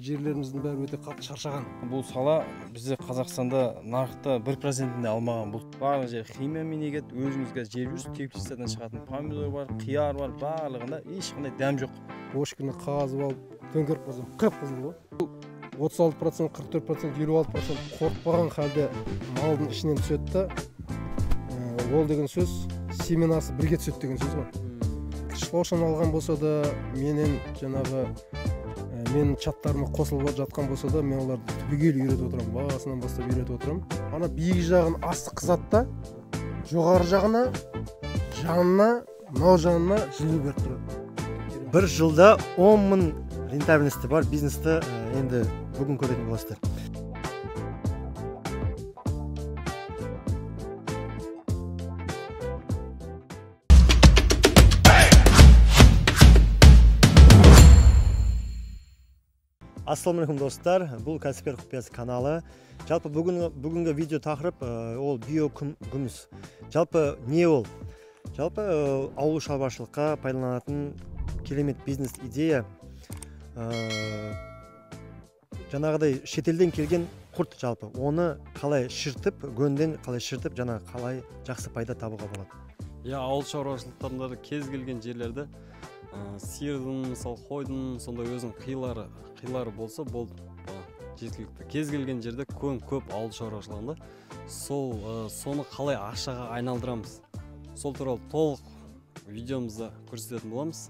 Жерлеріміздің бәрі өте қатты шаршаған. Бұл сала бізде Қазақстанда нарықта 1%-інде алмаған. Бұл барлық жер химиямен егеді, өзімізге жер жүз теплицадан шығатын помидор бар, қияр бар, барлығында ешқандай дәм жоқ. Бошкіні қазып алып, төңкеріп қойсам, қып-қызыл ғой. 36%, 44%, 56% қорықпаған халде малдың ішінен түседі да, ол деген сөз семенасы бірге түседі деген сөз ғой. Шлошын алған болса да, менен чаттарыма қосылып жатқан болса да, мен оларды түбегейлі үйретіп отырамын, басынан бастап үйретіп отырамын. Ана биік жағын асты қызады да, жоғары жағына, жанына, мынау жанына жылу беріп тұрады. Bir жылда 10.000 рентабельности бар бизнесті енді бүгін көретін боласыздар. Ассалаумағалейкум достар, бұл кәсіпкер құпиясы каналы. Жалпы бүгінгі видео тақырып ол биокүміс. Жалпы не ол? Жалпы ауыл шаруашылыққа пайдаланатын керемет бизнес идея. Жаңағыдай шетелден келген құрт жалпы. Оны қалай шіртіп, гөнден қалай шіртіп, қалай жақсы пайда табуға болады. Ауыл шаруашылықтарында кез келген жерлерде сиырдың, мысалы қойдың, сондай өзінің қилары болса болды. Жеткілікті. Кез келген жерде көп ауыл шаруашылығында соны қалай ақшаға айналдырамыз. Сол туралы толық видеомызда көрсететін боламыз.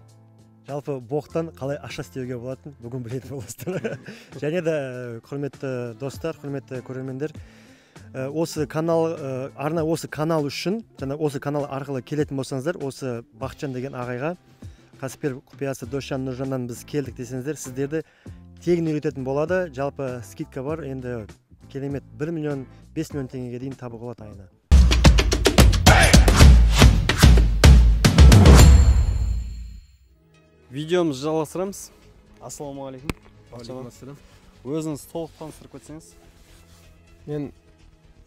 Жалпы боқтан қалай ақша істеуге болатын бүгін білетін боласыздар. Және де құрметті достар, құрметті көрермендер, осы канал үшін, осы канал арқылы келетін болсаңыздар, осы Бақытжан деген ағайға, кәсіпкер құпиясы Досжан Нұржаннан біз келдік десеңіздер, сіздерді тегін үйрететін болады. Жалпы скидка бар, енді керемет 1 миллион 5 миллион теңгеге дейін табуға болады айына. Видеомыз жалғастырамыз. Ассалаумағалейкум. Алейкум. Өзіңіз толық таныстырып кетсеңіз. Мен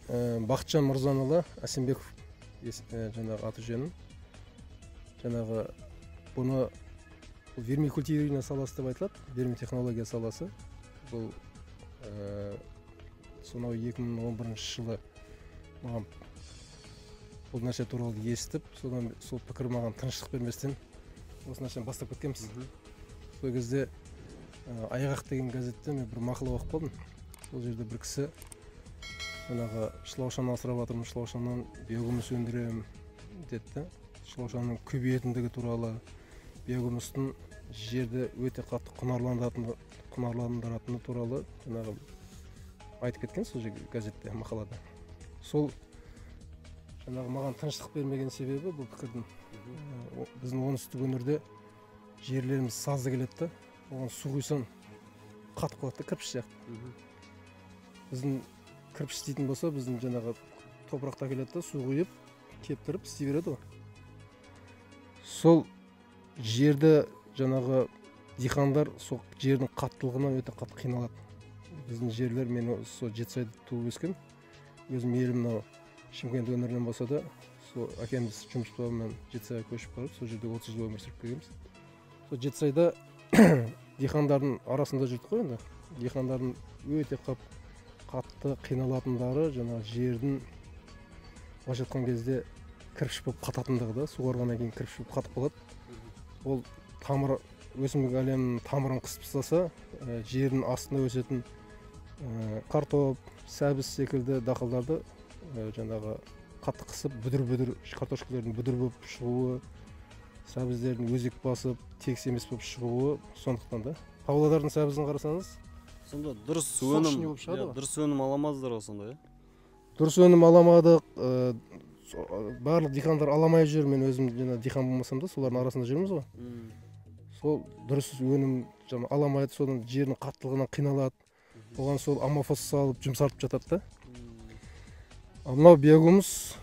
Бақытжан Мырзанұлы Әсенбеков аты жөнім. Бұны вермикультивирование саласы деп айтылады, вермитехнология саласы. Бұл сонау 2011 жылы маған бұл нәрсе туралы естіп, сол пікір маған тыныштық берместен осы нәрсені бастап кеткенбіз. Сол кезде Айғақ деген газетте мен бір мақала оқып қалдым. Сол жерде бір кісі шлаушан асырап жатырмын, шлаушаннан биогумус өндіремін деді. Шлаушанның көбейетіндігі туралы, биогумустың жерді өте қатты құнарландыратыны туралы айтып кеткен сол газетте, мақалада. Сол маған тыныштық бермеген себебі бұл пікірдің. Біздің оңтүстік өңірде жерлеріміз сазды келеді, оған су құйсаң қатып қалады, кірпіш сияқты. Біздің кірпіш істейтін болса, біздің топырақта келеді, су құйып, кептіріп істей береді ғой. Сол жерді диқандар сол жердің қаттылығынан өте қатты қиналады. Біздің жерлер, мен сол Жетісайда туып өскен. Өзім елім Шымкент өңірінен болса да, сол әкеміз жұмыс бабымен Жетісайға көшіп барып, сол жерде 30 жыл өмір сүріп келгенбіз. Сол Жетісайда диқандардың арасында жүрдік қой енді. Диқандардың өте қатты қиналатындары, жердің былайша айтқан кезде кірпіш болып қататындығы да, суғарғаннан кейін кірпіш болып қатып қалады. Ол өсімдік әлемінің тамырын қысып тастаса, жердің астында өсетін картоп, сәбіз секілді дақылдарды қатты қысып, бүдір картошкалардың бүдір болып шығуы, сәбіздердің өзек басып, тегіс емес болып шығуы сондықтан да. Павлодардың сәбізін қарасаңыз, сонда дұрыс өнім аламадыздар ғой сонда, Дұрыс өнім аламадық, барлық диқандар аламай жүр, мен өзім диқан болмасам да, солардың арасында жүрміз ғой. Сол дұрыс өнім аламайды, содан жердің қаттылығынан қиналады. Оған сол амофос салып, жұмсартып жатады да. Мынау биогумус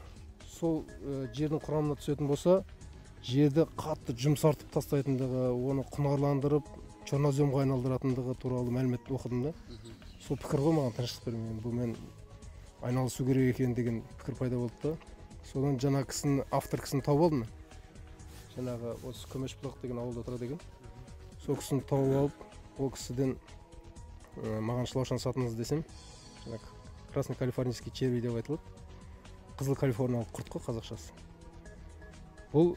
сол жердің құрамына түсетін болса, жерді қатты жұмсартып тастайтындығы, оны құнарландырып, черноземға айналдыратындығы туралы мәлімет оқыдым да. Сол пікір ғой маған тыныштық бермеген. Бұл мен айналысу керек екен деген пікір пайда болды да. Содан автор кісіні тауып алдым. Осы Көмешбұлақ деген ауылда тұрады екен. Сол кісіні тауып алып, ол кісіден маған шлаушан сатыңыз десем, красный калифорнийский черви деп айтылады. Қызыл калифорниялық құрт қой қазақшасы. Бұл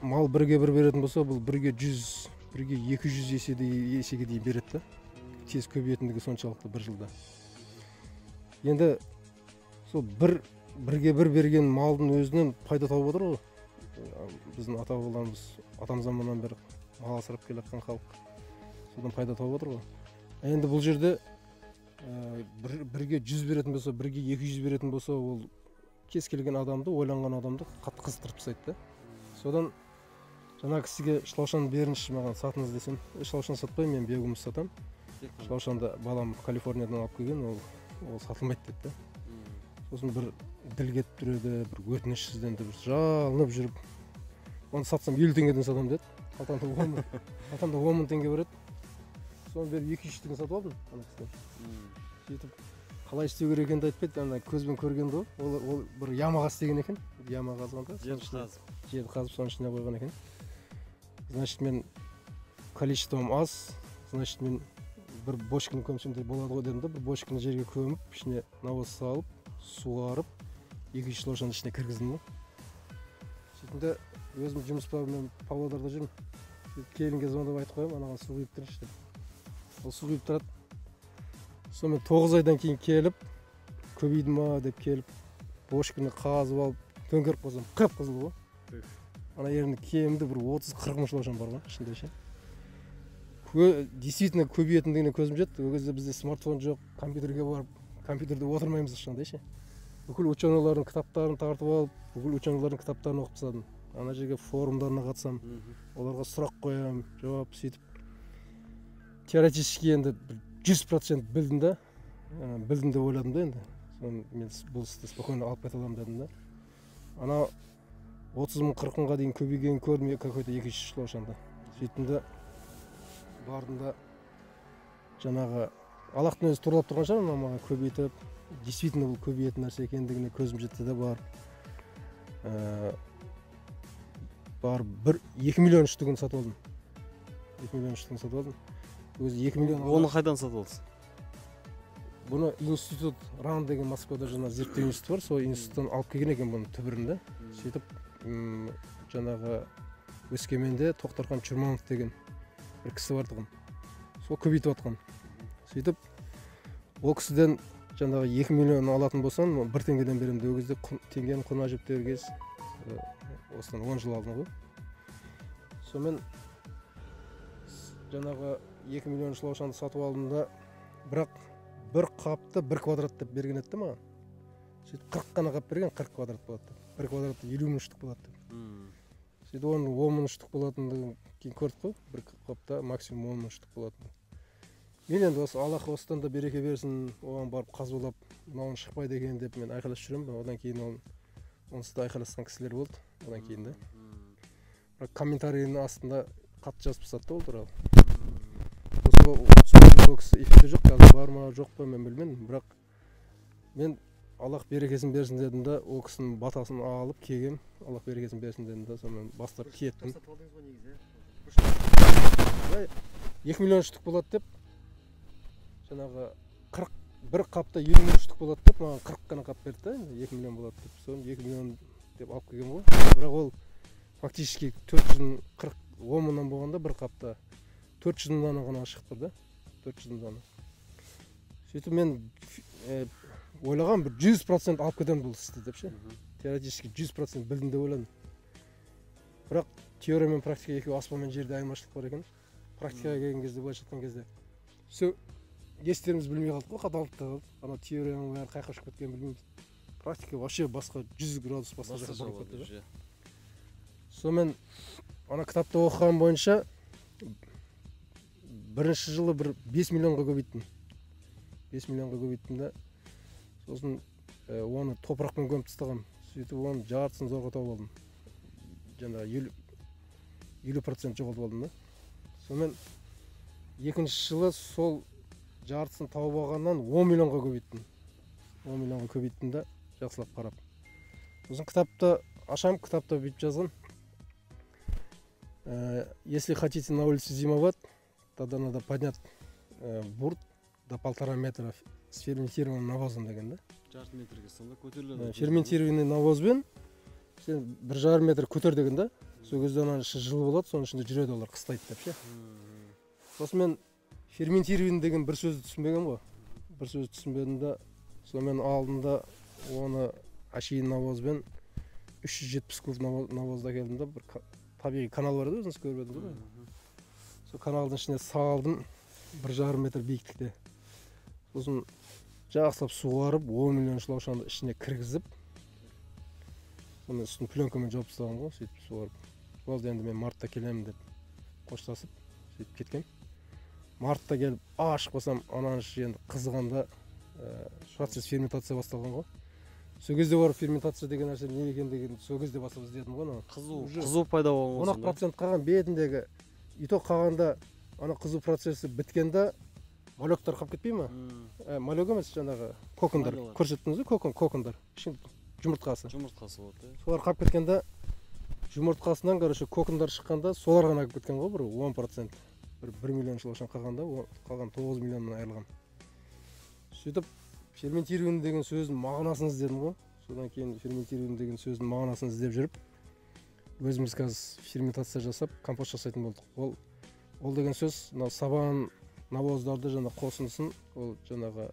мал бірге бір беретін болса, бұл бірге 100, бірге 200 есеге дейін береді. Тез көбейетіндігі соншалықты бір жылда. Енді сол бірге бір берген малдың өзінен пайда тауып отыр ғой. Біздің ата-бабаларымыз атам заманнан бері мал асырап келе жатқан халық. Содан пайда тауып отыр ғой. Енді бұл жерде бірге 100 беретін болса, бірге 200 беретін болса, ол кез келген адамды, ойланған адамды қатты қызықтырып тастайды да. Содан жаңа кісіге шлаушан беріңізші маған сатыңыз десем, шлаушан сатпаймын, мен биогумус сатам. Шлаушанды балам Калифорниядан алып келген, ол сатылмайды деді да. Сосын бір діл кетіп тұреді, бір өтініш сізден бір жалынып жүріп, оны сатсам 50 теңгеден сатам деді. Қалтамда 10 мың теңге береді. Соны беріп 200 теңге сатып алдым ана кісіден. Сөйтіп қалай істеу керек екенін айтпайды, ана көзбен көргенді ғой. Ол бір ямаға істеген екен. Яма қазғанда. Жерді қазып соның ішіне қойған екен. Значит, мен количеством аз, значит, мен бір бочканы көмсем де болады ғой дедім да, бір бочканы жерге көміп, ішіне навоз салып, суғарып, 200 шлаушанды ішіне кіргіздім ғой. Сөйтінде өзім жұмыс бабымен Павлодарда жүрмін. Келінге звондап айтып қоямын, анаған су құйып тұрыңызшы деп. Ол су құйып тұрады. Сонымен 9 айдан кейін келіп, көбейді ма деп келіп, бочканы қазып алып, төңкеріп қойсам, қып-қызыл ғой. Ана жерінде кемінде бір 30-40 мың шлаушан бар ғой, ішінде ше. Действительно көбейетіндігіне көзім жетті. Ол кезде бізде смартфон жоқ, компьютерге барып, компьютерде отырмаймыз ешқандай ше. Бүкіл ученыйлардың кітаптарын тартып алып, бүкіл ученыйлардың кітаптарын оқып тастадым. Ана жерге форумдарына қатысам, оларға сұрақ қоямын, жауап сөйтіп. Теоретически енді 100% білдім да. Білдім деп ойладым да енді. Мен бұл істі спокойно алып кете аламын дедім да. Ана 30 мың 40 мыңға дейін көбейген көрдім какой-то 200 шлаушанды. Сөйттім да бардым да жаңағы Аллахтың өзі турлап тұрған шығар, маған көбейтіп, действительно бұл көбейетін нәрсе екендігіне көзім жетті де барып 2 миллион штугын сатып алдым. 2 миллион штугын сатып алдым. Өзі 2 миллион. Оны қайдан сатып алдыңыз? Бұны институт РАН деген Москвада жаңа зерттеу институты бар, сол институттан алып келген екен бұны түбірінде. Сөйтіп жаңағы Өскеменде Тоқтархан Чурманов деген бір кісі бар тұғын. Сол көбейтіп атқан. Сөйтіп ол кісіден жаңағы 2 миллион алатын болсам, 1 теңгеден беремін деп, ол кезде теңгенің құны әжептәуір кез. Осыдан 10 жыл алдым ғой. Сонымен жаңағы 2 миллион шлаушанды сатып алдым да, бірақ бір қапты 1 квадрат деп берген еді маған. Сөйтіп 40 қана қап берген, 40 квадрат болады. 1 квадратта 50 мың штук болады. Сөйтіп оның 10 мың штук болатындығын кейін көрдік қой, 1 қапта максимум 10 мың штук болатын. Мен енді осы Аллах осыдан да береке берсін, оған барып қазбалап, мынауын шықпайды екен деп мен айқайласып жүремін. Одан кейін онсыз да айқайласқан кісілер болды. Одан кейін де. Бірақ комментарийінің астында қатты жазып тастады ол туралы. Сол кісі эфирде жоқ, қазір бар ма жоқ па мен білмедім. Бірақ мен Аллах берекесін берсін дедім да, ол кісінің батасын алып келгем. Аллах берекесін берсін дедім да, сонымен бастап кеттім. 2 миллион штук болады деп, жаңағы 41 қапта 50 мың штук болады деп, маған 40 қана қап берді да, 2 миллион болады деп. Соны 2 миллион деп алып келгем ғой. Бірақ ол фактически 440 10 мыңнан болғанда бір қапта 400 мың дана ғана шықты да, 400 мың дана. Сөйтіп мен ойлаған бір 100% алып кетемін бұл істі деп ше. Теоретически 100% білдім деп ойладым. Бірақ теория мен практика екеуі аспан мен жерде айырмашылық бар екен. Практикаға келген кезде, былайша айтқан кезде все естеріміз білмей қалдық қой, қаталдықта қалдық. Ана теорияның бәрі қайқа ұшып кеткенін білмейміз. Практика вообще басқа 100 градус басқа жаққа бұрып кетті. Сонымен ана кітапта оқыған бойынша бірінші жылы бір 5 миллионға көбейттім. 5 миллионға көбейттім да, сосын оны топырақпен көміп тастағам. Сөйтіп оны жартысын зорға тауып алдым. Жаңағы 50% жоғалтып алдым да. Сонымен екінші жылы сол жартысын тауып алғаннан 10 миллионға көбейттім. 10 миллионға көбейттім да, жақсылап қарап. Сосын кітапта ашам, кітапта бүйтіп жазған. Если хотите на улице зимовать, тогда надо поднять бурт до 1,5 метра с ферментированным навозом деген да. жарты метрге сонда көтеріледі. Ферментированный навозбен сен 1,5 метр көтер деген да. Сол кезде ананың іші жылы болады, соның ішінде жүреді олар қыстайды деп ше. Сосын мен ферментированный деген бір сөзді түсінбеген ғой. Бір сөзді түсінбедім да, сонымен алдында оны ашейін навозбен 370 куб навозда келдім да, бір табиғи канал бар еді, өзіңіз көріп едіңіз ғой. Сол каналдың ішіне салдым 1,5 метр биіктікте. Сосын жақсылап суғарып 10 миллион шылаушанды ішіне кіргізіп, сонымен үстін пленкамен жауып тастаған ғой, сөйтіп суғарып. Болды, енді мен мартта келемін деп қоштасып, сөйтіп кеткен. Мартта келіп ашып басам, ананың іші енді қызығанда процесс ферментация басталған ғой. Сол кезде бар ферментация деген нәрсе не екендігін сол кезде бастап іздедім ғой. Қызу пайда болған. 10% қалған бетіндегі итог қалғанда ана қызу процесі біткенде малектар қалып кетпей ма? Малек емес, жаңағы кокондар. Көрсеттіңіз бе? Кокондар. Жұмыртқасы. Жұмыртқасы болды. Солар қалып кеткенде жұмыртқасынан кокондар шыққанда солар ғана қалып кеткен ғой, бір 10%. Бір 1 миллион шылаушан қалғанда, қалған 9 миллионнан айырылған. Сөйтіп ферментированный деген сөздің мағынасын іздедім ғой. Содан кейін ферментированный деген сөздің мағынасын іздеп жүріп, өзіміз қазір ферментация жасап, компост жасайтын болдық. Ол деген сөз, сабан навоздарды жаңа қосындысын, ол жаңағы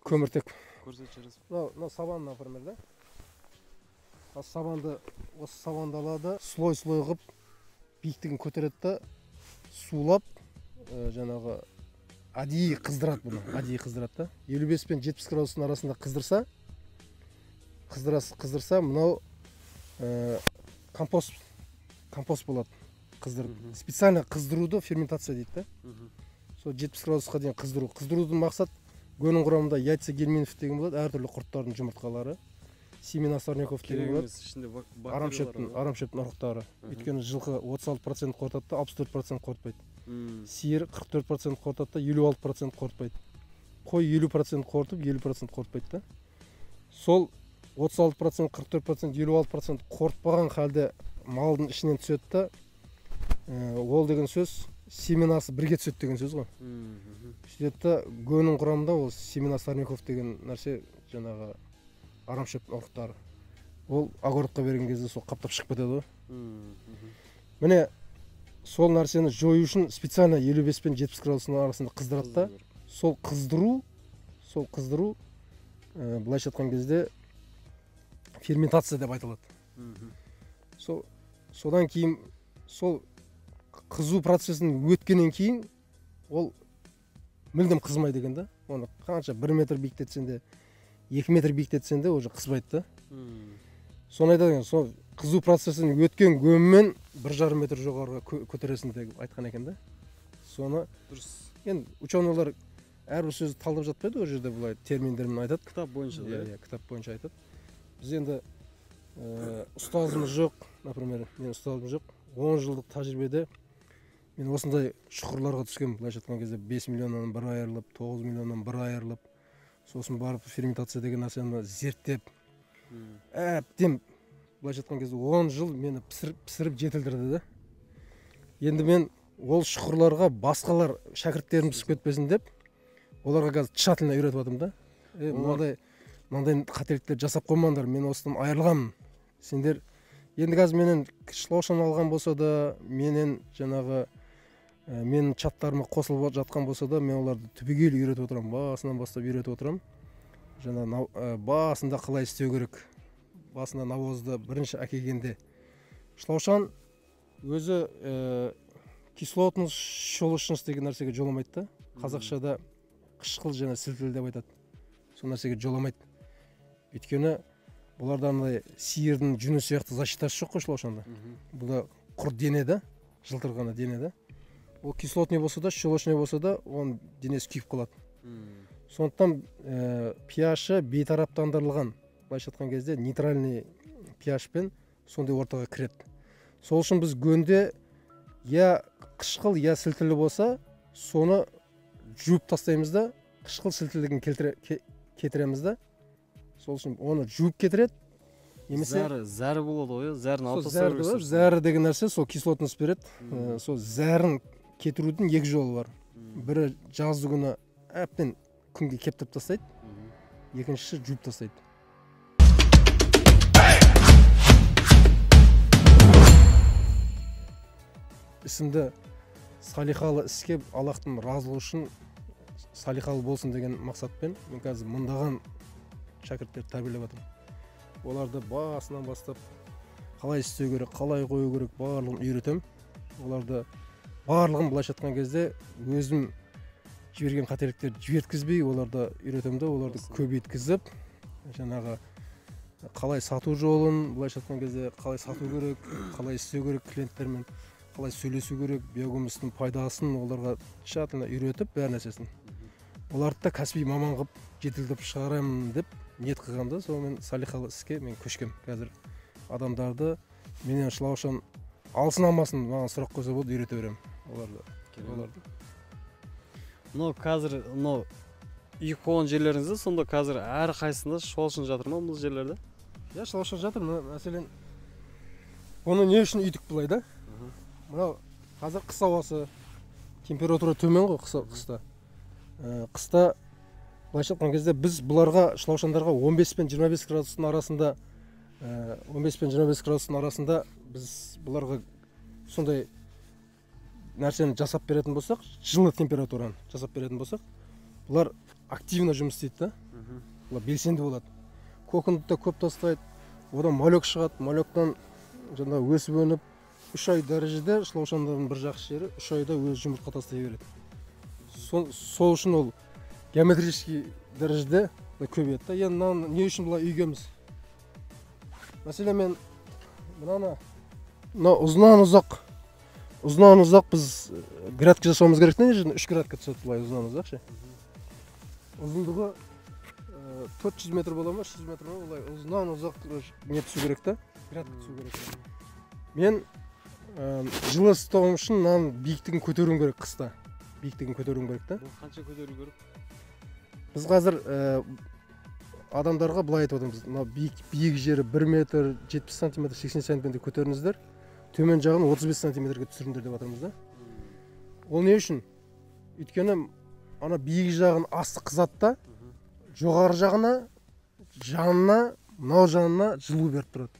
көміртек. Көрсетшіріз. Сабан, например, да? Сабанды, осы сабанды алады, слой-слой ғып, биіктігін көтереді да, сулап, жаңағы әдейі қыздырады бұны, әдейі қыздырады да. 55 пен 70 градустың арасында қыздырса, мынау компост болады, қыздырып. Специально қыздыруды ферментация дейді да. Сол 70 градусқа дейін қыздыру. Қыздырудың мақсат гөнің құрамында яйца гельминов деген болады, әртүрлі құрттардың жұмыртқалары. Семена сорняков деген болады. Арамшөптің ұрықтары. Өйткені жылқы 36% қорытады да, 64% қорытпайды. Сиыр 44% қорытады да, 56% қорытпайды. Қой 50% қорытып, 50% қорытпайды да. Сол 36%, 44%, 56% қорытпаған халде малдың ішінен түседі да, ол деген сөз семенасы бірге түседі деген сөз ғой. Сөйтеді да, гөнің құрамында ол семена сорняков деген нәрсе жаңағы арамшөптің ұрықтары. Ол огородқа берген кезде сол қаптап шығып кетеді ғой. Міне сол нәрсені жою үшін специально 55 пен 70 градустың арасында қыздырады да, сол қыздыру, былайша айтқан кезде ферментация деп айтылады. Содан кейін, сол қызу процесін өткеннен кейін, ол мүлдем қызмайды деген да. Оны қанша 1 метр биіктетсен де, 2 метр биіктетсен де, уже қызбайды да. Соны айтады, сол қызу процесін өткен көммен 1,5 метр жоғарыға көтересін деп айтқан екен да. Соны, енді ученыйлар әрбір сөзді талдап жатпайды, ол жерде бұлай терминдермен айтады. Кітап бойынша да? Кітап бойынша айтады. Біз енді ұстазымыз жоқ, например, мен ұстазым жоқ. 10 жылдық тәжірибеде мен осындай шұқырларға түскен, былайша айтқан кезде 5 миллионнан бір айырылып, 9 миллионнан бір айырылып, сосын барып ферментация деген нәрсені зерттеп, әбден, былайша айтқан кезде 10 жыл мені пісіріп жетілдірді да. Енді мен ол шұқырларға басқалар шәкірттерім түсіп кетпесін деп, оларға қазір тщательно үйретіп жатырмын да. Мынандай қателіктер жасап қоймаңдар, мен осыдан айырылғанмын. Сендер енді қазір менен шылаушан алған болса да, менен жаңағы менің чаттарыма қосылып жатқан болса да, мен оларды түбегейлі үйретіп отырамын, басынан бастап үйретіп отырамын. Жаңа басында қалай істеу керек, басында навозды бірінші әкелгенде. Шылаушан өзі кислотный щелочность деген нәрсеге жоламайды да. Қазақшада қышқыл және сілтілі деп айтады. Сол нәрсеге жоламайды. Өйткені бұларда андай сиырдың жүні сияқты защитасы жоқ қой шылаушанда. Бұл құр дене да, жылтырғаны дене да. Ол кислотный болса да, щелочный болса да, оның денесі күйіп қалады. Сондықтан pH-ы бейтараптандырылған, былайша айтқан кезде нейтральный pH-пен сондай ортаға кіреді. Сол үшін біз гөнде я қышқыл, я сілтілі болса, соны жуып тастаймыз да, қышқыл сілтілігін кетіреміз да. Сол үшін оны жуып кетіреді. Зәрі болады ғой, зәрін алып тастау керек. Зәрі деген нәрсе сол кислотность береді. Сол зәрін кетірудің екі жолы бар. бірі жазды күні әбден күнге кептіріп тастайды, екіншісі жуып тастайды. Ісімді салиқалы іске Аллахтың разылығы үшін салиқалы болсын деген мақсатпен мен қазір мыңдаған шәкірттер тәрбиелеп жатырмын. Оларды басынан бастап қалай істеу керек, қалай қою керек, барлығын үйретемін. Оларды барлығын былайша айтқан кезде өзім жіберген қателіктерді жіберткізбей, оларды үйретемін де, оларды көбейткізіп, жаңағы қалай сату жолын былайша айтқан кезде қалай сату керек, қалай істеу керек клиенттермен, қалай сөйлесу керек, биогумустың пайдасын оларға тщательно үйретіп, бәр нәрсесін. Оларды да кәсіби маман қылып жетілдіріп шығарамын деп ниет қылғанда, сонымен салиқалы іске мен көшкем. Қазір адамдарды менен шылаушан алсын алмасын маған сұрақ қойса болды, үйрете беремін оларды. Мынау қазір мынау үй қойған жерлеріңізде сонда қазір әр қайсысында шылаушан жатыр ма бұл жерлерде? Иә, шылаушан жатыр. Мәселен, оны не үшін үйдік былай да? Мынау қазір қыс ауасы, температура төмен ғой қыста. Қыста былайша айтқан кезде біз бұларға шылаушандарға 15 пен 25 градустың арасында 15 пен 25 градустың арасында біз бұларға сондай нәрсені жасап беретін болсақ, жылы температураны жасап беретін болсақ, бұлар активно жұмыс істейді да. Бұлар белсенді болады. Коконды да көп тастайды. Одан малек шығады. Малектан жаңа өсіп өніп 3 ай дәрежеде шылаушандардың бір жақсы жері 3 айда өз жұмыртқа тастай береді. Сол үшін ол геометрический дәрежеде көбейеді да. Енді не үшін бұлай үйгеміз? Мәселен, мен мына ұзынан ұзақ біз грядка жасауымыз керек не жерде 3 грядка түседі бұлай ұзынан ұзақ ше. Ұзындығы 400 метр бола ма, 300 метр ма, бұлай ұзынан ұзақ не түсу керек та, грядка түсу керек. Мен жылы ұстауым үшін мынаның биіктігін көтеруім керек қыста. Биіктігін көтеруім керек та. Қанша көтеру керек? Біз қазір адамдарға былай айтып отырмыз. Мына биік жері 1 метр 70 сантиметр, 80 сантиметр көтеріңіздер, төмен жағын 35 сантиметрге түсіріңдер деп жатырмыз да. Ол не үшін? Өйткені ана биік жағын асты қызады да, жоғары жағына, жанына, мынау жанына жылу беріп тұрады.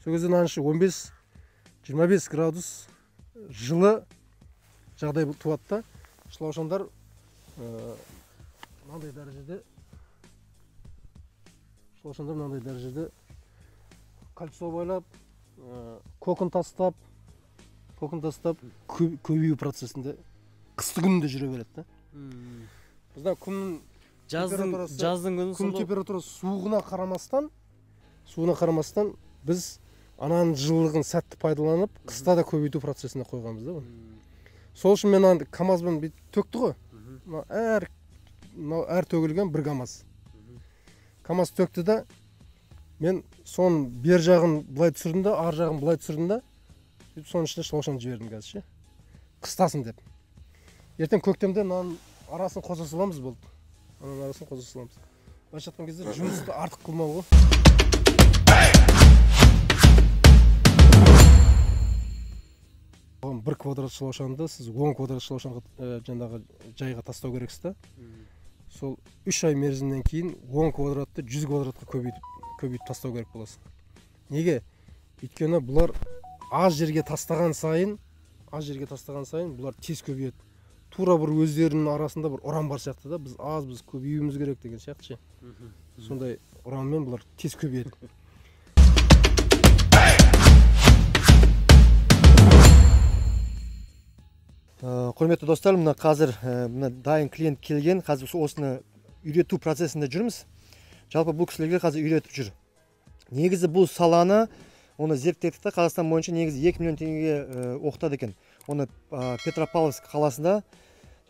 Сол кезде мынаның іші 15-25 градус жылы жағдай туады да. Шылаушандар мынандай дәрежеде кольцо байлап, кокон тастап көбею процесінде қысты күнінде жүре береді да. Бізде жаздың күні күн температурасы суығына қарамастан біз ананың жылылығын сәтті пайдаланып, қыста да көбейту процесіне қойғанбыз да. Сол үшін мен КамАЗбен төкті ғой. Әр төгілген бір КамАЗ төкті да, мен соның бер жағын былай түсірдім да, ар жағын былай түсірдім да, соның ішіне шылаушан жібердім қазір ше. Қыстасын деп. Ертең көктемде мынаның арасын қоса саламыз болды. Ананың арасын қоса саламыз. Былайша айтқан кезде жұмысты артық қылмау ғой. Бір квадрат шылаушанды сіз 10 квадрат шылаушанға жаңағы жайға тастау керексіз да. Сол 3 ай мерзімнен кейін 10 квадратты 100 квадратқа көбейтіп тастау керек боласың. Неге? Өйткені бұлар аз жерге тастаған сайын бұлар тез көбейеді. Тура бір өздерінің арасында бір ұран бар сияқты да, біз көбеюіміз керек деген сияқты ше. Сондай ұранмен бұлар тез көбейеді. Құрметті достар, мына қазір дайын клиент келген, қазір осыны үйрету процесінде жүрміз. Жалпы бұл кісілерге қазір үйретіп жүр. Негізі бұл саланы, оны зерттедік та, Қазақстан бойынша негізі 2 миллион теңгеге оқытады екен. Оны Петропавловск қаласында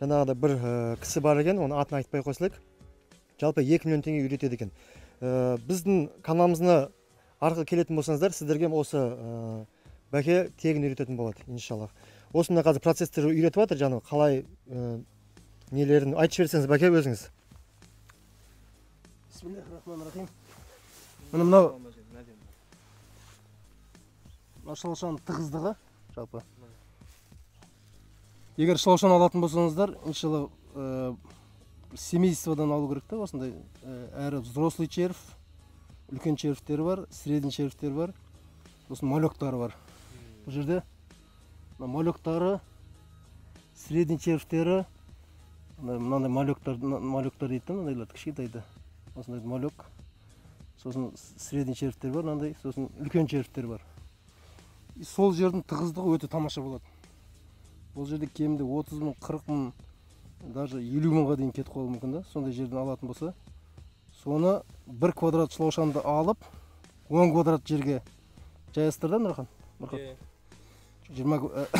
жаңағыда бір кісі бар екен, оны атын айтпай қойсылайық. Жалпы 2 миллион теңге үйретеді екен. Біздің каналымызға арқылы келетін болсаңыздар, сіздерге осы бәке тегін үйрететін болады, иншаллах. Осында қазір процесстер үйретіп жатыр, жаңағы қалай нелерін айтып жіберсеңіз бәке өзіңіз. Бисмиллахиррахманиррахим. Мынау шылаушанның тығыздығы жалпы егер шылаушаны алатын болсаңыздар, иншалла семействодан алу керек та, осындай әрі взрослый червь, үлкен червьтер бар, средний червьтер бар, сосын малектары бар. Бұл жерде малектары, средний червьтері, мынандай малектар дейді, мынандайлар кішкентайды. Осындай малек, сосын средний червьтер бар, мынандай, сосын үлкен червьтер бар. Сол жердің тығыздығы өте тамаша болады. Бұл жерде кемінде 30 мың, 40 мың, даже 50 мыңға дейін кетіп қалуы мүмкін да. Сондай жерден алатын болса, соны 1 квадрат шылаушанды алып, 10 квадрат жерге жайыстырды, Нұрхан? 10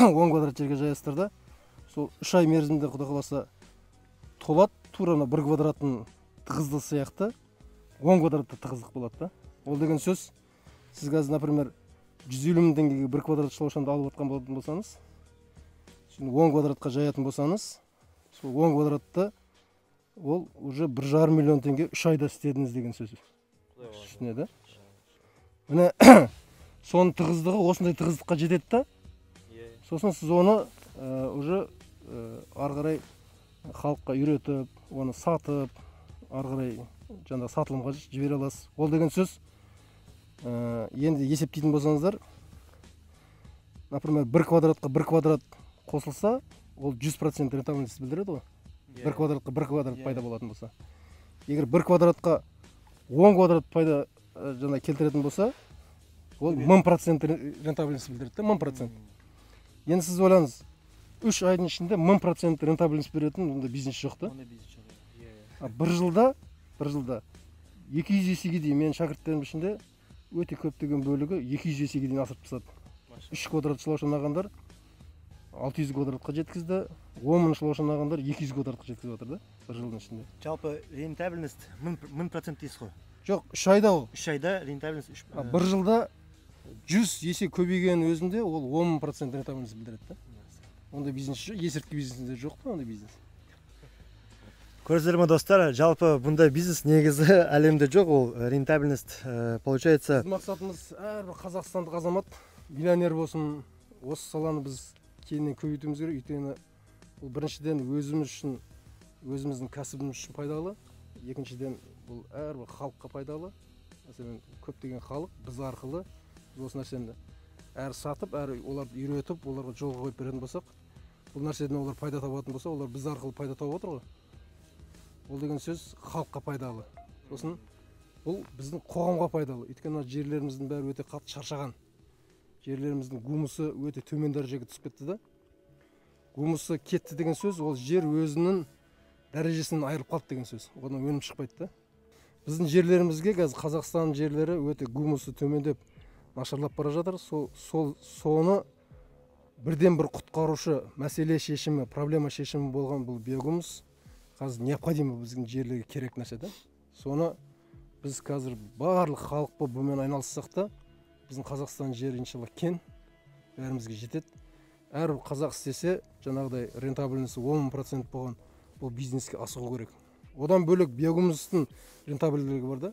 квадрат жерге жайыстырды. Сол 3 ай мерзімде Құдай қаласа толады, тура 1 квадраттың тығыздығы сияқты 10 квадратта тығыздық болады да. Ол деген сөз, сіз қазір, например, 150 мың теңгеге 1 квадрат шылаушанды алып отқан болатын болсаңыз, 10 квадратқа жаятын болсаңыз, сол 10 квадратта ол уже 1,5 миллион теңге 3 айда істедіңіз деген сөз. Үстіне да. Міне соның тығыздығы осындай тығыздыққа жетеді да. Сосын сіз оны уже ары қарай халыққа үйретіп, оны сатып, ары қарай жаңа сатылымға жібере аласыз. Ол деген сөз, енді есептейтін болсаңыздар, например, 1 квадратқа 1 квадрат қосылса, ол 100% рентабельность білдіреді ғой. 1 квадратқа 1 квадрат пайда болатын болса. Егер 1 квадратқа 10 квадрат пайда жаңа келтіретін болса, ол 1000% рентабельность білдіреді, 1000%. Енді сіз ойлаңыз, 3 айдың ішінде 1000% рентабельность беретін бизнес жоқ та. Бір жылда 200 есеге дейін менің шәкірттерім ішінде өте көптеген бөлігі 200 есеге дейін асырып тастады. 3 квадрат шылаушан алғандар 600 квадратқа жеткізді, 10 мың шылаушан алғандар 200 квадратқа жеткізіп отыр да, бір жылдың ішінде. Жалпы рентабельность 1000% дейсіз ғой? Жоқ, 3 айда ол. 3 айда рентабельность 3. Бір жылда 100 есе көбейген өзінде ол 10% рентабельность білдіреді да. Ондай бизнес жоқ, есірткі бизнесінде жоқ та ондай бизнес. Көрдіңіздер ме достар, жалпы бұндай бизнес негізі әлемде жоқ, ол рентабельность получается. Біздің мақсатымыз әрбір қазақстандық азамат миллионер болсын, осы саланы біз кейіннен көбейтуіміз керек, өйткені бұл біріншіден өзіміз үшін, өзіміздің кәсібіміз үшін пайдалы, екіншіден бұл әрбір халыққа пайдалы. Мәселен, көптеген халық біз арқылы осы нәрсені әрі сатып, әрі оларды үйретіп, оларға жолға қойып беретін болсақ, бұл нәрседен олар пайда табатын болса, олар біз арқылы пайда тауып отыр ғой. Ол деген сөз халыққа пайдалы. Сосын бұл біздің қоғамға пайдалы. Өйткені жерлеріміздің бәрі өте қатты шаршаған. Жерлеріміздің гумусы өте төмен дәрежеге түсіп кетті да. Гумусы кетті деген сөз, ол жер өзінің дәрежесінен айырылып қалды деген сөз. Одан өнім шықпайды да. Біздің жерлерімізге қазір Қазақстан жерлері өте гумусы төмендеп нашарлап бара жатыр. Соны бірден бір құтқарушы мәселе шешімі, проблема шешімі болған бұл биогумус қазір необходимо біздің жерлерге керек нәрсе да. Соны біз қазір барлық халық болып бұмен айналыссақ та, біздің Қазақстан жері иншалла кен, бәрімізге жетеді. Әрбір қазақ істесе, жаңағыдай рентабельності 10% болған бұл бизнеске асығу керек. Одан бөлек биогумустың рентабельділігі бар да.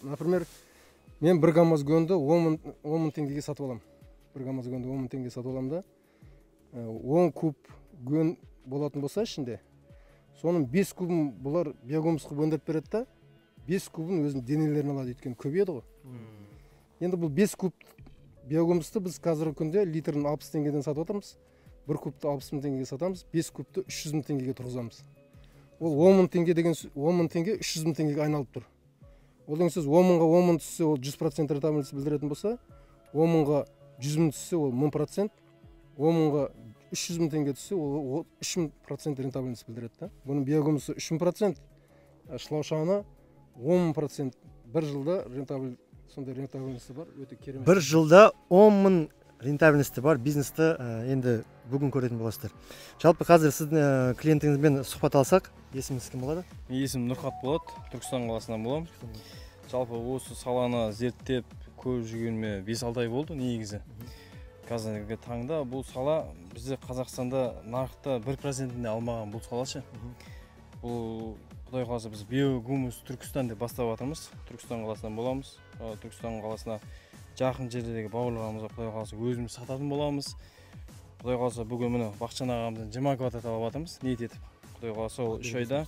Например, мен бір гамаз гөнді 10 мың теңгеге сатып аламын. Бір гамаз гөнді 10 мың теңгеге сатып аламын да. 10 куб гөн болатын болса ішінде, соның 5 кубын бұлар биогумусқа өндіріп береді да, 5 кубын өзінің денелерін алады, өйткені көбейеді ғой. Енді бұл 5 куб биогумусты біз қазіргі күнде литрін 60 теңгеден сатып отырмыз. 1 кубты 60 мың теңгеге сатамыз, 5 кубты 300 мың теңгеге тұрғызамыз. Ол 10 мың теңге деген 10 мың теңге 300 мың теңгеге айналып тұр. Ол деген сөз 10 мыңға 10 мың түссе, ол 100% рентабельность білдіретін болса, 10 мыңға 100 мың түссе, ол 1000%, 10 мыңға 300 мың теңге түссе, ол 3000% рентабельность білдіреді. Бұның биогумусы 3000%, шылаушаны 10%, бір жылда сондай рентабельності бар, өте керемет. Бір жылда 10 мың рентабельності бар бизнесті енді бүгін көретін боласыздар. Жалпы қазір сіздің клиентіңізбен сұхбат алсақ, есіміңіз кім болады? Есімім Нұрхат болады, Түркістан қаласынан боламын. Жалпы осы саланы зерттеп көріп жүргеніме 5-6 ай болды негізі. Қазіргі таңда бұл сала бізде Қазақстанда нарықта 1%-інде алмаған бұл салашы. Бұл Құдай қаласа біз биогумус Түркістан деп бастап жатырмыз. Түркістан қаласынан боламыз. Түркістан қаласына жақын жерлердегі бауырларымызға Құдай қаласа өзіміз сататын боламыз. Құдай қаласа бүгін міне Бақытжан ағамыздан 20 квадрат алып жатырмыз. Ниет етіп. Құдай қаласа ол 3 айда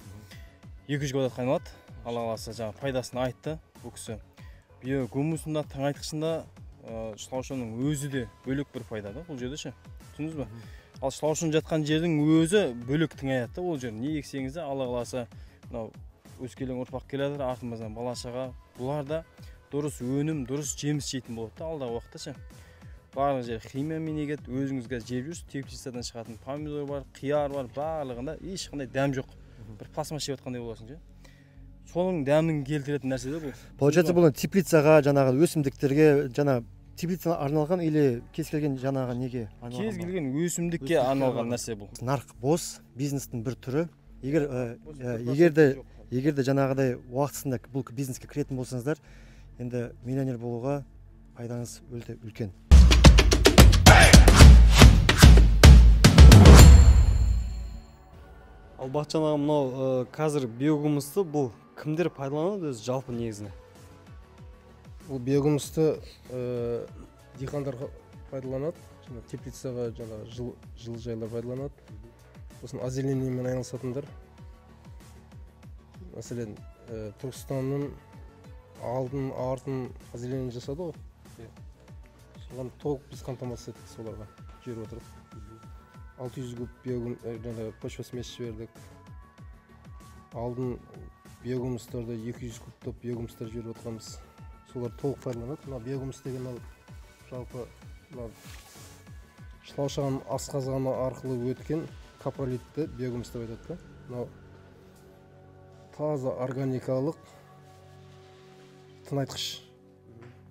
200 квадратқа айналады. Алла қаласа жаңа пайдасын айтты бұл кісі. Биогумусында, тыңайтқышында шылаушының өзі де бөлек бір пайда да бұл жерде ше. Түсіндіңіз бе? Ал шылаушының жатқан жердің өзі бөлек тыңаяды ол жер. Не ексеңіз де Алла қаласа мынау өскелең ұрпақ келе жатыр, артымыздан бала шаға. Бұлар да дұрыс өнім, дұрыс жеміс жейтін болады да алдағы уақытта ше. Барлық жер химиямен егеді, өзіңізге жеп жүрсіз, теплицадан шығатын помидор бар, қияр бар, барлығында ешқандай дәм жоқ. Бір пластмасс жеп жатқандай боласың ше. Соның дәмін келтіретін нәрсе де бұл. Получается бұл теплицаға жаңағы өсімдіктерге жаңа теплицаға арналған или кез келген жаңағы неге арналған? Кез келген өсімдікке арналған нәрсе бұл. Нарық бос, бизнестің бір түрі. Егерде жаңағыдай уақытысында бұл бизнеске кіретін болсаңыздар, енді миллионер болуға пайдаңыз өте үлкен. Ал Бақытжан аға, мынау қазір биогумусты бұл кімдер пайдаланады өзі жалпы негізінде? Бұл биогумусты диқандар пайдаланады, теплицаға жылыжайлар пайдаланады. Сосын озеленениемен айналысатындар. Мәселен, Түркістанның алдын артын озеленение жасады ғой. Соған толық біз қамтамасыз еттік соларға жер отырып. 600 куб почва смесі жібердік. Алдын биогумустарды 200 кубтап биогумустар жіберіп отқанбыз. Солар толық пайдаланады. Мына биогумус деген жалпы шылаушаған асқазаны арқылы өткен капролитті биогумус деп айтады. Мынау таза органикалық тыңайтқыш.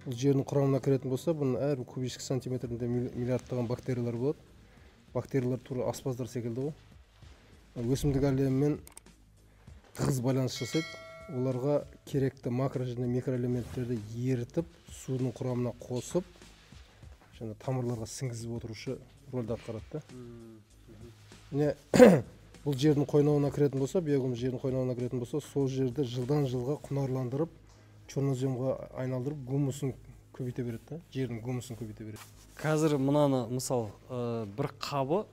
Бұл жердің құрамына кіретін болса, бұның әр кубический сантиметрінде миллиардтаған бактериялар болады. Бактериялар туры аспаздар секілді ғой. Өсімдік әлемімен тығыз байланыс жасайды. Оларға керекті макро және микроэлементтерді ерітіп, судың құрамына қосып, және тамырларға сіңгізіп отырушы рөлді атқарады. Міне бұл жердің қойнауына кіретін болса, биогумус жердің қойнауына кіретін болса, сол жерді жылдан жылға құнарландырып, черноземға айналдырып, гумусын көбейте береді, жердің гумусын көбейте береді. Қазір мынаны мысал бір қабы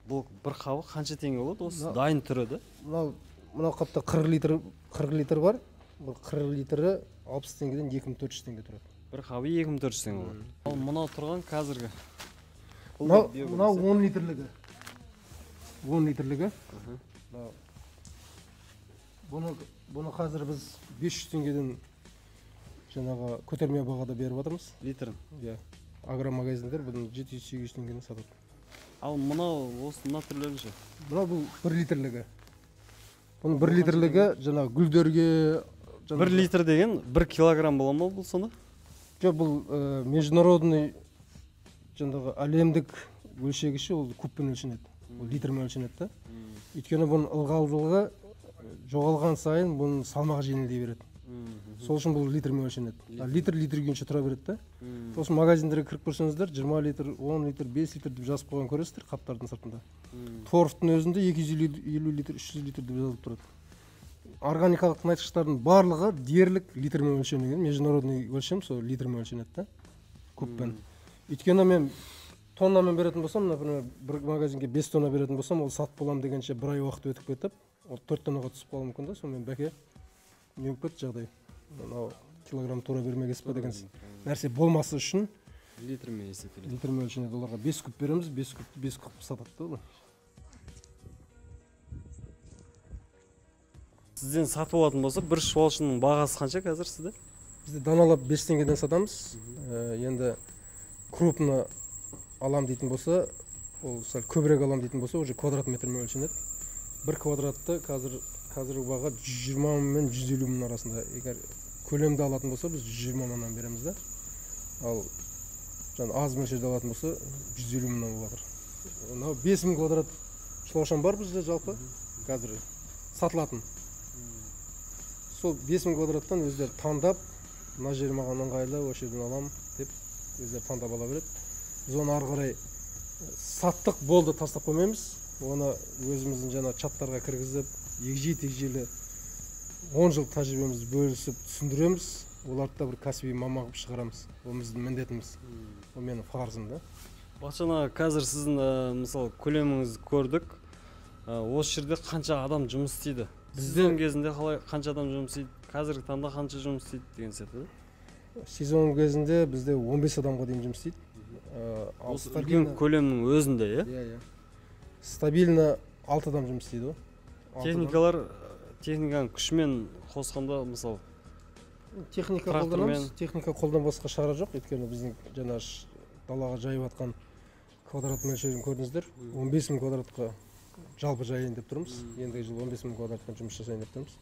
қанша теңге болады? Осы дайын түрі да? Мынау қапта 40 литр бар. Бұл 40 литрі 60 теңгеден 2400 теңге тұрады. Бір қабы 2400 теңге болады. Ал мынау тұрған қазіргі? Мынау 10 литрлігі. 10 литрлігі. Бұны қазір біз 500 теңгеден жаңағы көтерме бағада беріп жатырмыз. Литрін? Иә. Агромагазиндер бұны 700-800 теңгеден сатады. Ал мынау мына түрлері ше? Мынау бұл 1 литрлігі. Бұның 1 литрлігі жаңағы гүлдерге... 1 литр деген 1 килограмм бола ма бұл сонда? Жоқ, бұл международный жаңағы әлемдік өлшегіші, ол кубпен өлшенеді. Ол литрмен өлшенеді. Өйткені бұның ылғалдылығы жоғалған сайын бұның салмағы жеңілдей береді. Сол үшін бұл литрмен өлшенеді. Литр күйінше тұра береді. Сосын магазиндерге кіріп көрсеңіздер, 20 литр, 10 литр, 5 литр деп жазып қойған көресіздер қаптардың сыртында. Торфтың өзінде 250 литр, 300 литр деп жазылып тұрады. Органикалық тыңайтқыштардың барлығы дерлік литрмен өлшенген, международный өлшем сол литрмен өлшенеді, кубпен. Өйткені мен тоннамен беретін болсам, например, бір магазинге 5 тонна беретін болсам, ол сатып болам дегенше бір ай уақыт өтіп кетіп, ол 4 тоннаға түсіп қалуы мүмкін да, сонымен бәке не болып кетті жағдай. Мынау килограмм тура бермегесіз ба деген нәрсе болмасы үшін литрмен есептеледі. Литрмен өлшенеді. Оларға 5 куб береміз, 5 куб сатады да. Сізден сатып алатын болса, бір шұбалшының бағасы қанша қазір сізде? Бізде даналап 5 теңгеден сатамыз. Енді крупны алам дейтін болса, ол сәл көбірек алам дейтін болса, уже квадрат метрмен өлшенеді. Бір квадратты қазіргі баға 120 мен 150 мың арасында. Егер көлемді алатын болса, біз 120 мыңнан береміз да. Ал аз мөлшерде алатын болса, 150 мыңнан болады. 5000 квадрат шылаушан бар бізде жалпы қазір сатылатын. Сол 5000 квадраттан өздері таңдап, мына жер маған ыңғайлы, осы жерден алам деп өздері таңдап ала береді. Біз оны ары қарай саттық болды тастап қоймаймыз. Оны өзіміздің жаңа чаттарға кіргізіп, егжей-тегжейлі 10 жыл тәжірибемізді бөлісіп түсіндіреміз. Оларды да бір кәсіби маман қылып шығарамыз. Ол біздің міндетіміз. Ол менің парызым да. Бақытжан аға, қазір сіздің мысалы көлеміңізді көрдік. Осы жерде қанша адам жұмыс істейді? Сезон кезінде қанша адам жұмыс істейді? Қазіргі таңда қанша жұмыс істейді деген сияқты? Сезон кезінде бізде 15 адамға дейін жұмыс істейді. Үлкен көлемнің өзінде, иә? Стабильно 6 адам жұмыс істейді. Техниканың күшімен қосқанда, мысалы, техника қолданамыз. Техника қолданбасқа шара жоқ. Өйткені біздің жаңа далаға жайып атқан квадрат мөлшерін көрдіңіздер. 15 000 квадратқа жалпы жайын деп тұрмыз. Ендігі жылы 15 000 квадратқа жұмыс жасайын деп тұрмыз.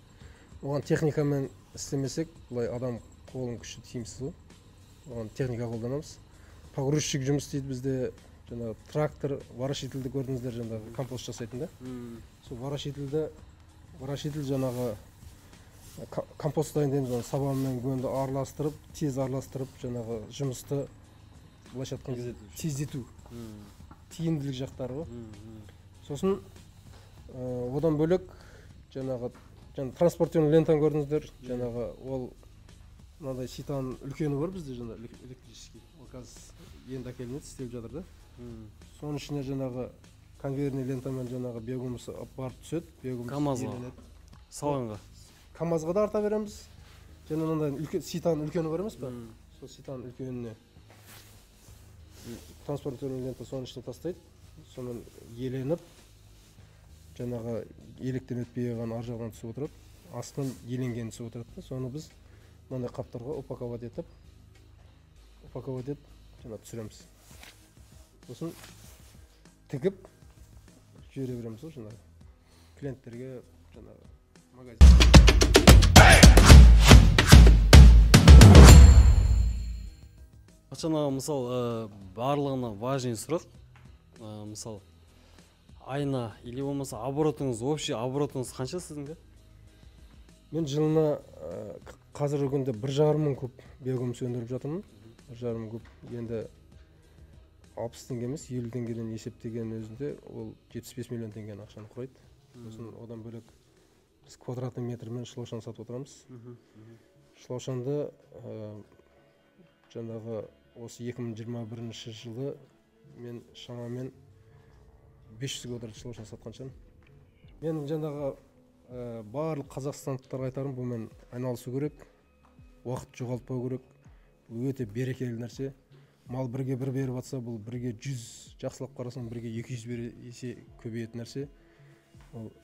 Оған техникамен істемесек, бұлай адам қолын күші тиімсіз ғой. Оған техника қолданамыз. Погрузчик жұмыс істейді бізде. Жаңа трактор, варашительді көрдіңіздер, жаңа компост жасайтында. Сол варашитель жаңағы компост дайындаймыз, сабанмен гөнді араластырып, тез араластырып, жаңағы жұмысты былайша айтқан кезде тездету, тиімділік жақтары ғой. Сосын одан бөлек жаңағы транспортерный лентаны көрдіңіздер, жаңағы ол мынандай ситаның үлкені бар бізде, жаңағы электрический. Ол қазір енді әкелінеді, істеліп жатыр да. Соның ішіне жаңағы конвейерный лентамен жаңағы биогумус барып түседі. КамАЗға салонға. КамАЗға да арта береміз. Және мынандай ситаның үлкені бар емес па? Сол ситаның үлкеніне транспортерный лента соның ішіне тастайды. Сонымен еленіп, жаңағы електен өтпей қалған ар жағынан түсіп отырады. Астынан еленген түсіп отырады. Соны біз мынандай қаптарға упаковать етіп, жаңа түсіреміз. Сосын тігіп жібере береміз ғой жаңағы клиенттерге, жаңағы магазин. Бақытжан аға, мысалы, барлығына важный сұрақ. Мысалы, айына или болмаса оборотыңыз, общий оборотыңыз қанша сіздің? Мен жылына қазіргі күнде 1,5 мың куб биогумус өндіріп жатырмын. 1,5 мың куб. Енді 60 теңге емес, 50 теңгеден есептеген өзінде ол 75 миллион теңгені ақшаны құрайды. Сосын одан бөлек біз квадратный метрмен шлаушан сатып отырамыз. Шлаушанды жаңағы осы 2021 жылы мен шамамен 500 квадрат шлаушан сатқаншамын. Мен жаңағы барлық қазақстандықтарға айтарым, бұмен айналысу керек, уақыт жоғалтпау керек. Бұл өте берекелі нәрсе. Мал бірге бір беріп атса, бұл бірге 100, жақсылап қарасаң бірге 200 есе көбейетін нәрсе.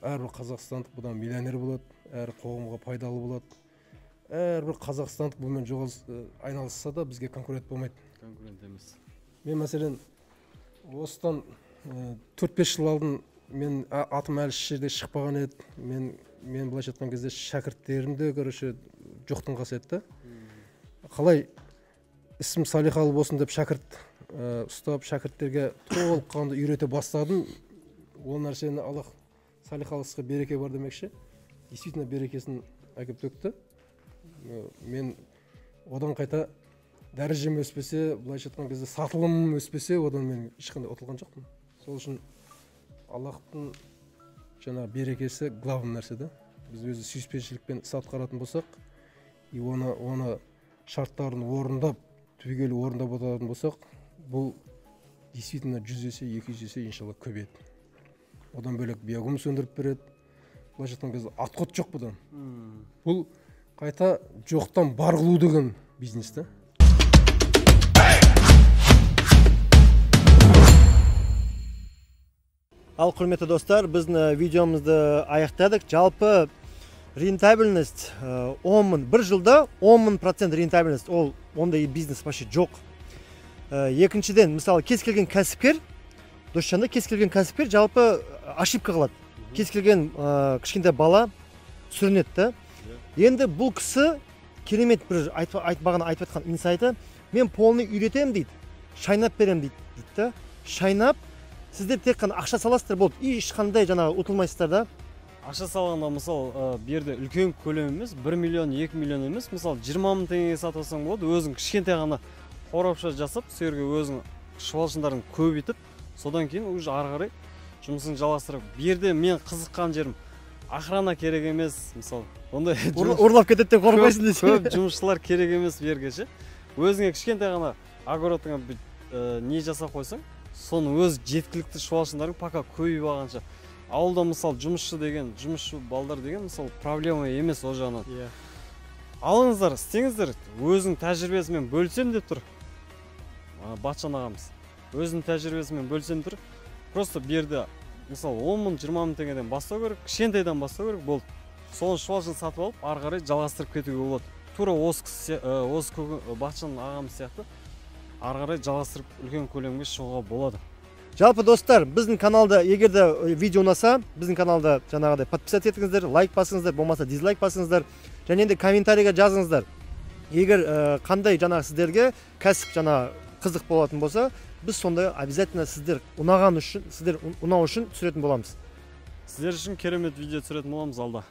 Әрбір қазақстандық бұдан миллионер болады, әр қоғамға пайдалы болады. Әрбір қазақстандық бұмен айналысса да бізге конкурент болмайды. Конкурент емес. Мен мәселен осыдан 4-5 жыл алдын мен атым әлі жерде шықпаған еді. Мен былайша айтқан кезде шәкірттерімді жоқтың қасы еді. Қалай ісім салиқалы болсын деп шәкірт ұстап, шәкірттерге толыққанды үйрете бастадым. Ол нәрсені Аллах салиқалысқа береке бар демекші. Действительно берекесін әкеп төкті. Мен одан қайта дәрежем өспесе, былайша айтқан кезде сатылым өспесе, одан мен ешқандай ұтылған жоқпын. Сол үшін Аллахтың жаңа берекесі главный нәрсе да. Біз өзі сүйіспеншілікпен іс атқаратын болсақ, оны шарттарын орындап, түбегейлі орындап отыратын болсақ, бұл действительно 100 есе, 200 есе иншалла көбейеді. Одан бөлек биогумус өндіріп береді. Былайша айтқан кезде атқот жоқ бұдан. Бұл қайта жоқтан бар қылу деген бизнес та. Ал құрметті достар, біздің видеомызды аяқтадық. Жалпы рентабельность 10 мың, бір жылда 10% рентабельность, ол ондай бизнес вообще жоқ. Екіншіден, мысалы, кез келген кәсіпкер, досжанда кез келген кәсіпкер жалпы ошибка қылады. Кез келген кішкентай бала сүрінеді. Енді бұл кісі керемет бір айтпаған айтқан инсайты, мен полный үйретем дейді, шайнап берем дейді. Шайнап, сіздер тек қана ақша саласыздар болды, ешқандай жаңағы ұтылмайсыздар да. Ақша салғанда, мысалы, берді үлкен көлем емес, 1 миллион, 2 миллион емес, мысалы, 20 мың теңгеге сатып алсаң болады, өзің кішкентай ғана қорапша жасап, сөйерге өзің шұбалшындарын көбейтіп, содан кейін уже ары қарай жұмысын жалғастырып. Берді мен қызыққан жерім, охрана керек емес, мысалы, ондай ұрлап кетеді деп қорқпайсың десе. Көп жұмысшылар керек емес бергеше. Өзіңе кішкентай ғана огородыңа не жасап қойсаң, соны өз жеткілікті шұбалшындардың пока көбейіп алғанша. Ауылда мысалы жұмысшы балдар деген мысалы проблема емес о жағынан. Алыңыздар, істеңіздер, өзінің тәжірибесімен бөлсем деп тұр. Батшан ағамыз. Өзінің тәжірибесімен бөлсем тұр. Просто берді, мысалы 10 мың, 20 мың теңгеден бастау керек, кішкентайдан бастау керек, болды. Соны шұбалшын сатып алып, ары қарай жалғастырып кетуге болады. Тура осы Батшан ағамыз сияқты ары қарай жалғастырып үлкен көлемге шығуға болады. Жалпы достар, біздің каналда егерде видео ұнаса, біздің каналда жаңағыдай подписать етіңіздер, лайк басыңыздар, болмаса дизлайк басыңыздар, және де комментарийға жазыңыздар. Егер қандай жаңағы сіздерге кәсіп жаңа қызық болатын болса, біз сонда обязательно сіздер ұнау үшін түсіретін боламыз. Сіздер үшін керемет видео түсіретін боламыз алда.